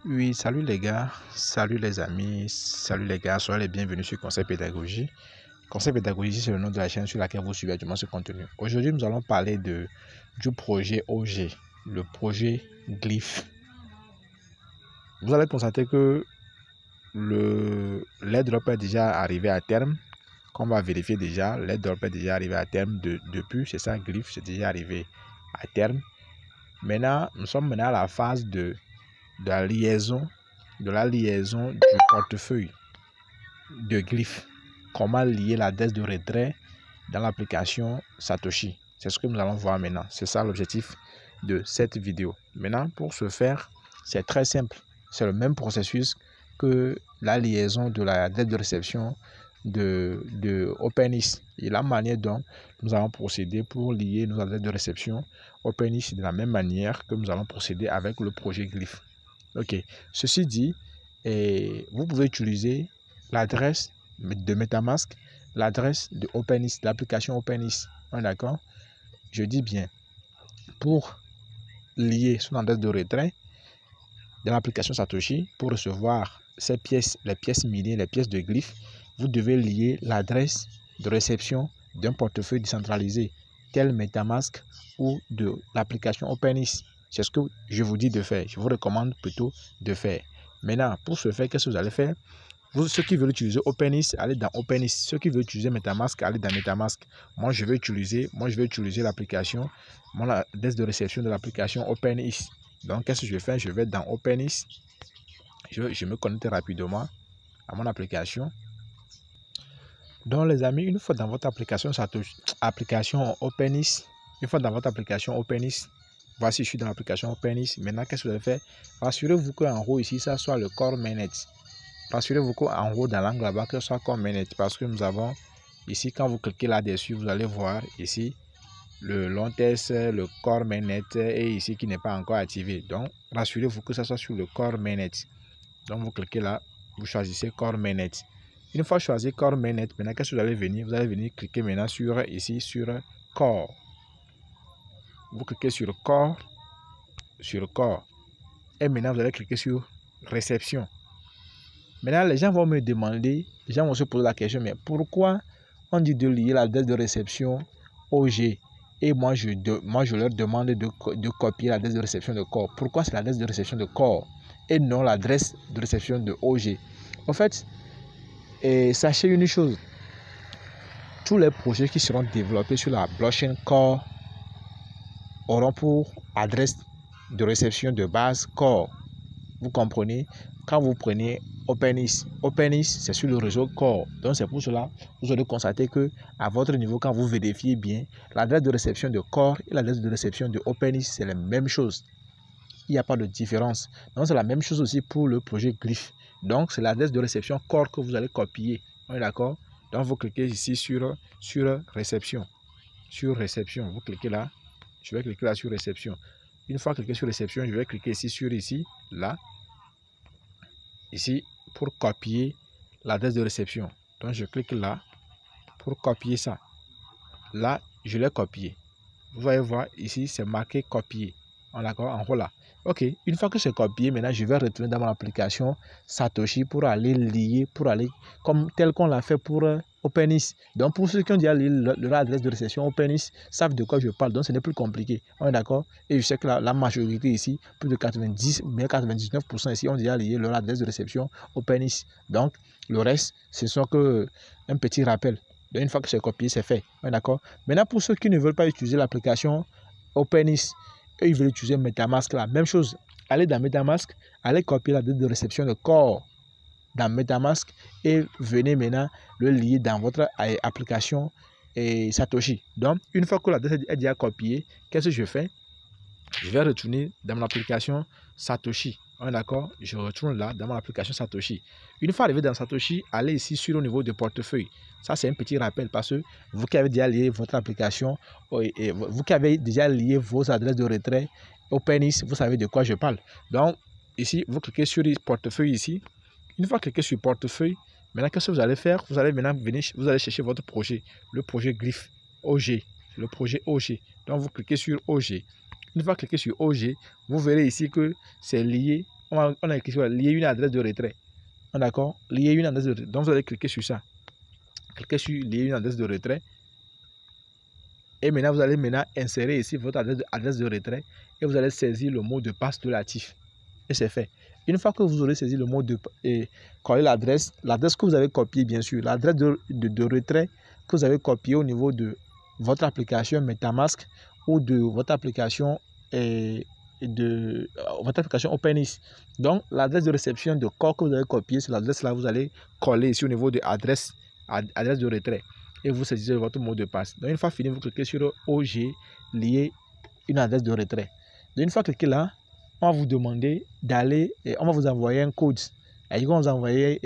Oui, salut les gars, salut les amis, salut les gars, soyez les bienvenus sur Conseil Pédagogie. Conseil Pédagogie, c'est le nom de la chaîne sur laquelle vous suivez actuellement ce contenu. Aujourd'hui, nous allons parler du projet OG, le projet Glyph. Vous allez constater que l'airdrop est déjà arrivé à terme. Qu'on va vérifier déjà, l'airdrop est déjà arrivé à terme depuis, c'est ça, Glyph, c'est déjà arrivé à terme. Maintenant, nous sommes maintenant à la phase de la liaison du portefeuille de Glyph. Comment lier l'adresse de retrait dans l'application Satoshi. C'est ce que nous allons voir maintenant. C'est ça l'objectif de cette vidéo. Maintenant, pour ce faire, c'est très simple. C'est le même processus que la liaison de la date de réception de OpenIS. Et la manière dont nous allons procéder pour lier nos adresses de réception OpenIS de la même manière que nous allons procéder avec le projet Glyph. Ok, ceci dit, vous pouvez utiliser l'adresse de MetaMask, l'adresse de OpenIS, l'application OpenIS. D'accord? Je dis bien, pour lier son adresse de retrait de l'application Satoshi, pour recevoir ces pièces, les pièces minées, les pièces de Glyph, vous devez lier l'adresse de réception d'un portefeuille décentralisé, tel MetaMask ou de l'application OpenIS. C'est ce que je vous dis de faire. Je vous recommande plutôt de faire. Maintenant, pour ce faire, qu'est-ce que vous allez faire? Ceux qui veulent utiliser OpenIS, allez dans OpenIS. Ceux qui veulent utiliser MetaMask, allez dans MetaMask. Moi, je vais utiliser l'application, mon adresse de réception de l'application OpenIS. Donc, qu'est-ce que je vais faire? Je vais dans OpenIS. Je me connecte rapidement à mon application. Donc, les amis, une fois dans votre application OpenIS, voici, je suis dans l'application OpenIS. Maintenant, qu'est-ce que vous allez faire? Rassurez-vous qu'en haut, ici, ça soit le Core Mainnet. Rassurez-vous qu'en haut, dans l'angle là-bas, que ce soit Core Mainnet. Parce que nous avons ici, quand vous cliquez là-dessus, vous allez voir ici le long test, le Core Mainnet et ici qui n'est pas encore activé. Donc, rassurez-vous que ça soit sur le Core Mainnet. Donc, vous cliquez là, vous choisissez Core Mainnet. Une fois choisi Core Mainnet, maintenant, qu'est-ce que vous allez venir? Vous allez venir cliquer maintenant sur Core. Vous cliquez sur Core. Et maintenant, vous allez cliquer sur Réception. Maintenant, les gens vont me demander, les gens vont se poser la question, mais pourquoi on dit de lier l'adresse de réception OG et moi je leur demande de copier l'adresse de réception de Core? Pourquoi c'est l'adresse de réception de Core et non l'adresse de réception de OG? En fait, sachez une chose, tous les projets qui seront développés sur la blockchain Core auront pour adresse de réception de base Core. Vous comprenez? Quand vous prenez OpenIS, c'est sur le réseau Core. Donc, c'est pour cela que vous allez constater que à votre niveau, quand vous vérifiez bien, l'adresse de réception de Core et l'adresse de réception de OpenIS, c'est la même chose. Il n'y a pas de différence. Donc, c'est la même chose aussi pour le projet Glyph. Donc, c'est l'adresse de réception Core que vous allez copier. On est d'accord? Donc, vous cliquez ici sur réception. Sur réception, vous cliquez là. Je vais cliquer là sur réception. Une fois cliqué sur réception, je vais cliquer ici là. Ici, pour copier l'adresse de réception. Donc, je clique là pour copier ça. Là, je l'ai copié. Vous allez voir ici, c'est marqué copier. D'accord, en haut là. Ok, une fois que c'est copié, maintenant, je vais retourner dans mon application Satoshi pour aller lier, tel qu'on l'a fait pour OpenIS. Donc, pour ceux qui ont déjà lié leur adresse de réception OpenIS, savent de quoi je parle. Donc, ce n'est plus compliqué. On est d'accord? Et je sais que la majorité ici, plus de 90, mais 99% ici, ont déjà lié leur adresse de réception OpenIS. Donc, le reste, ce sont que un petit rappel. Donc, une fois que c'est copié, c'est fait. On est d'accord? Maintenant, pour ceux qui ne veulent pas utiliser l'application OpenIS, et ils veulent utiliser MetaMask, la même chose. Allez dans MetaMask, allez copier la date de réception de Core dans MetaMask et venez maintenant le lier dans votre application Satoshi. Donc, une fois que la date est déjà copiée, qu'est-ce que je fais? Je vais retourner dans mon application Satoshi. On est d'accord? Je retourne là dans mon application Satoshi. Une fois arrivé dans Satoshi, allez ici sur le niveau de portefeuille. Ça, c'est un petit rappel parce que vous qui avez déjà lié votre application, et vous qui avez déjà lié vos adresses de retrait OpenIS, vous savez de quoi je parle. Donc, ici, vous cliquez sur portefeuille ici. Une fois cliqué sur portefeuille, maintenant, qu'est-ce que vous allez faire? Vous allez maintenant venir, vous allez chercher votre projet, le projet Glyph OG, le projet OG. Donc, vous cliquez sur OG. Une fois cliqué sur OG, vous verrez ici que c'est lié on a écrit sur lier une adresse de retrait. D'accord? Lier une adresse de retrait. Donc, vous allez cliquer sur ça. Cliquez sur lier une adresse de retrait. Et maintenant, vous allez insérer ici votre adresse de retrait et vous allez saisir le mot de passe de l'actif. Et c'est fait. Une fois que vous aurez saisi le mot et collé l'adresse que vous avez copiée, bien sûr, l'adresse de retrait que vous avez copiée au niveau de votre application MetaMask ou de votre application OpenEase. Donc, l'adresse de réception de corps que vous avez copiée, c'est l'adresse là, vous allez coller ici au niveau de adresse de retrait. Et vous saisissez votre mot de passe. Donc, une fois fini, vous cliquez sur OG, lier une adresse de retrait. Donc, une fois cliqué là, on va vous demander d'aller, on va vous envoyer un code. Et on va vous envoyer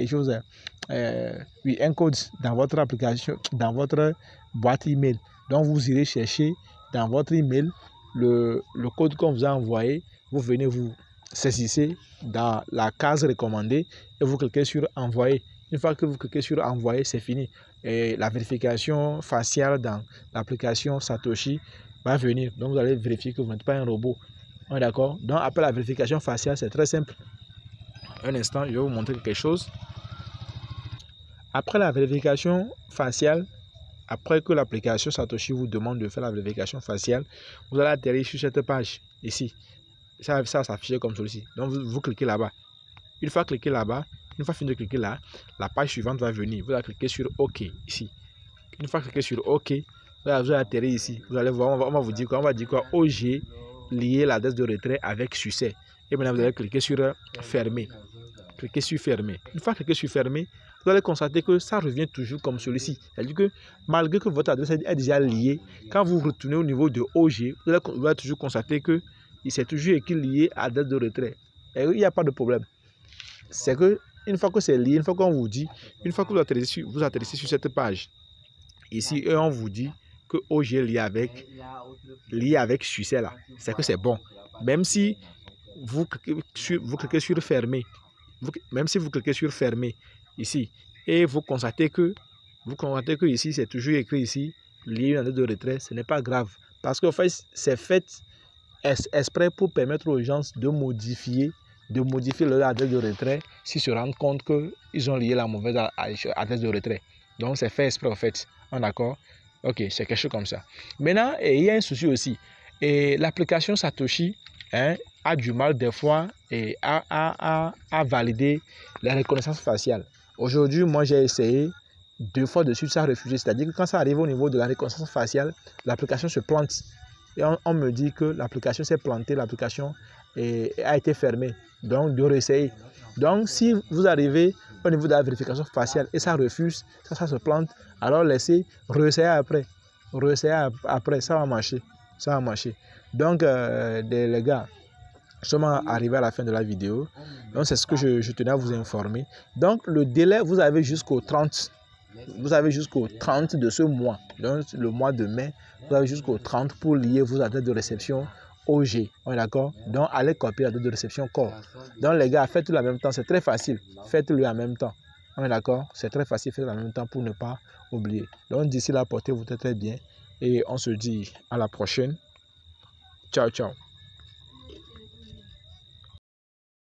un code dans votre application, dans votre boîte email. Donc, vous irez chercher dans votre email le code qu'on vous a envoyé. Vous venez vous saisissez dans la case recommandée et vous cliquez sur envoyer. Une fois que vous cliquez sur envoyer, c'est fini. Et la vérification faciale dans l'application Satoshi va venir. Donc, vous allez vérifier que vous n'êtes pas un robot. On est d'accord? Donc, après la vérification faciale, c'est très simple. Un instant, je vais vous montrer quelque chose. Après la vérification faciale, après que l'application Satoshi vous demande de faire la vérification faciale, vous allez atterrir sur cette page ici. Ça s'affiche comme ceci. Donc, vous cliquez là-bas. Une fois cliqué là-bas, une fois fini de cliquer là, la page suivante va venir. Vous allez cliquer sur OK ici. Une fois cliqué sur OK, vous allez atterrir ici. Vous allez voir, on va vous dire quoi? On va dire quoi? OG, lier l'adresse de retrait avec succès. Et maintenant, vous allez cliquer sur fermer. Cliquez sur fermer. Une fois cliqué sur fermer, vous allez constater que ça revient toujours comme celui-ci. C'est-à-dire que malgré que votre adresse est déjà liée, quand vous retournez au niveau de OG, vous allez toujours constater que c'est toujours écrit lié à l'adresse de retrait. Et il n'y a pas de problème. C'est que une fois que c'est lié, une fois qu'on vous dit, une fois que vous atterrissez sur cette page, ici, on vous dit que OG est lié avec succès là. C'est que c'est bon. Même si vous cliquez sur fermer, même si vous cliquez sur fermer ici, et vous constatez que ici, c'est toujours écrit ici, lié à une adresse de retrait, ce n'est pas grave. Parce qu'en fait, c'est fait exprès pour permettre aux gens de modifier leur adresse de retrait s'ils se rendent compte qu'ils ont lié la mauvaise adresse de retrait. Donc, c'est fait exprès en fait. On est d'accord? Ok, c'est quelque chose comme ça. Maintenant, il y a un souci aussi. L'application Satoshi a du mal des fois à valider la reconnaissance faciale. Aujourd'hui, moi, j'ai essayé 2 fois dessus, ça a refusé. C'est-à-dire que quand ça arrive au niveau de la reconnaissance faciale, l'application se plante. Et on me dit que l'application s'est plantée, l'application a été fermée. Donc, de réessayer. Donc, si vous arrivez au niveau de la vérification faciale et ça refuse, ça se plante, alors laissez, réessayer après. Réessayer après, ça va marcher. Ça va marcher. Donc, les gars, nous sommes arrivés à la fin de la vidéo. Donc, c'est ce que je tenais à vous informer. Donc, le délai, vous avez jusqu'au 30. Vous avez jusqu'au 30 de ce mois. Donc, le mois de mai, vous avez jusqu'au 30 pour lier vos adresses de réception OG. On est d'accord? Donc, allez copier l'adresse de réception corps. Donc, les gars, faites-le en même temps. C'est très facile. Faites-le en même temps. On est d'accord? C'est très facile. Faites-le en même temps pour ne pas oublier. Donc, d'ici là, portez-vous très bien. Et on se dit à la prochaine. Ciao, ciao.